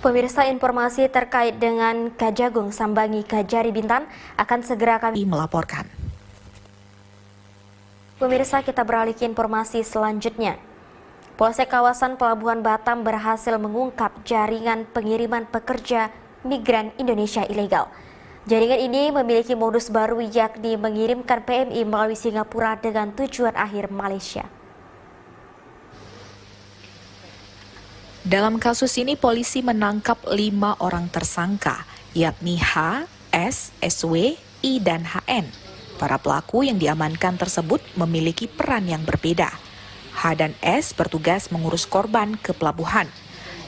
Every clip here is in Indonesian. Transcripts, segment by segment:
Pemirsa, informasi terkait dengan Kejagung Sambangi Kajari Bintan akan segera kami melaporkan. Pemirsa, kita beralih ke informasi selanjutnya. Polsek kawasan Pelabuhan Batam berhasil mengungkap jaringan pengiriman pekerja migran Indonesia ilegal. Jaringan ini memiliki modus baru, yakni mengirimkan PMI melalui Singapura dengan tujuan akhir Malaysia. Dalam kasus ini, polisi menangkap 5 orang tersangka, yakni H, S, SW, I, dan HN. Para pelaku yang diamankan tersebut memiliki peran yang berbeda. H dan S bertugas mengurus korban ke pelabuhan.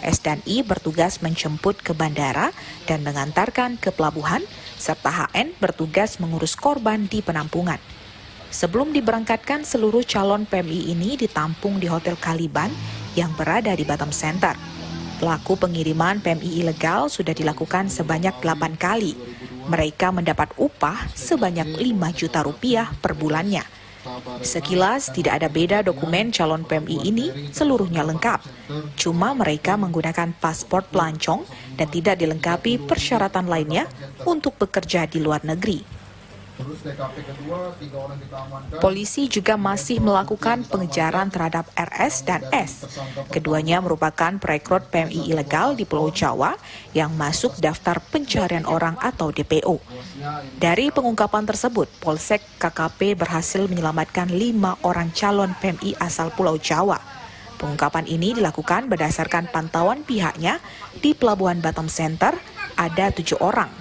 S dan I bertugas menjemput ke bandara dan mengantarkan ke pelabuhan, serta HN bertugas mengurus korban di penampungan. Sebelum diberangkatkan, seluruh calon PMI ini ditampung di Hotel Caliban yang berada di Batam Center. Pelaku pengiriman PMI ilegal sudah dilakukan sebanyak 8 kali. Mereka mendapat upah sebanyak 5 juta rupiah per bulannya. Sekilas tidak ada beda dokumen calon PMI ini, seluruhnya lengkap. Cuma mereka menggunakan paspor pelancong dan tidak dilengkapi persyaratan lainnya untuk bekerja di luar negeri. Polisi juga masih melakukan pengejaran terhadap RS dan S. Keduanya merupakan perekrut PMI ilegal di Pulau Jawa yang masuk daftar pencarian orang atau DPO. Dari pengungkapan tersebut, Polsek KKP berhasil menyelamatkan 5 orang calon PMI asal Pulau Jawa. Pengungkapan ini dilakukan berdasarkan pantauan pihaknya di Pelabuhan Batam Center, ada 7 orang.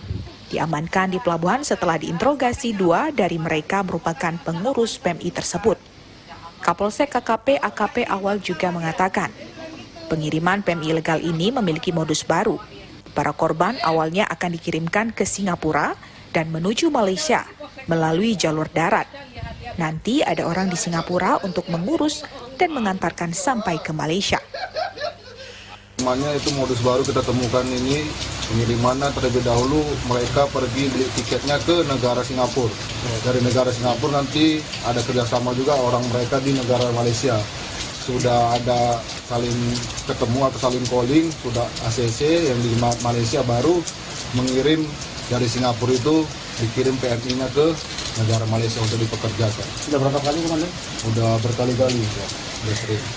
Diamankan di pelabuhan setelah diinterogasi 2 dari mereka merupakan pengurus PMI tersebut. Kapolsek KKP AKP awal juga mengatakan, pengiriman PMI ilegal ini memiliki modus baru. Para korban awalnya akan dikirimkan ke Singapura dan menuju Malaysia melalui jalur darat. Nanti ada orang di Singapura untuk mengurus dan mengantarkan sampai ke Malaysia. Itu modus baru kita temukan ini, pengirimannya terlebih dahulu mereka pergi beli tiketnya ke negara Singapura. Dari negara Singapura nanti ada kerjasama juga orang mereka di negara Malaysia. Sudah ada saling ketemu atau saling calling, sudah ACC yang di Malaysia baru mengirim dari Singapura itu dikirim PMI-nya ke negara Malaysia untuk dipekerjakan. Sudah berapa kali, Komandan? Udah berkali-kali. Ya.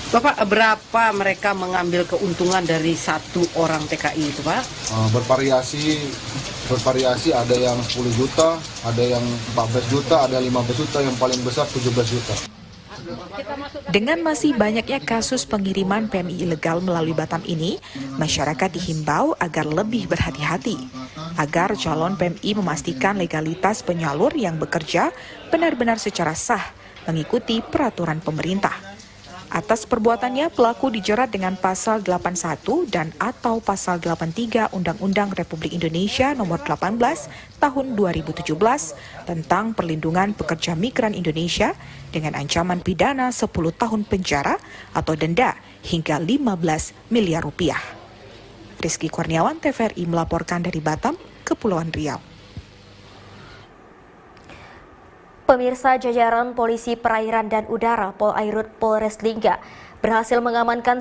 Bapak, berapa mereka mengambil keuntungan dari satu orang TKI itu, Pak? Bervariasi, ada yang 10 juta, ada yang 14 juta, ada 15 juta, yang paling besar 17 juta. Dengan masih banyaknya kasus pengiriman PMI ilegal melalui Batam ini, masyarakat dihimbau agar lebih berhati-hati, agar calon PMI memastikan legalitas penyalur yang bekerja benar-benar secara sah, mengikuti peraturan pemerintah. Atas perbuatannya, pelaku dijerat dengan pasal 81 dan atau pasal 83 Undang-Undang Republik Indonesia Nomor 18 Tahun 2017 tentang Perlindungan Pekerja Migran Indonesia dengan ancaman pidana 10 tahun penjara atau denda hingga 15 miliar rupiah. Rizky Kurniawan, TVRI melaporkan dari Batam, Kepulauan Riau. Pemirsa, jajaran Polisi Perairan dan Udara Polairut Polres Lingga berhasil mengamankan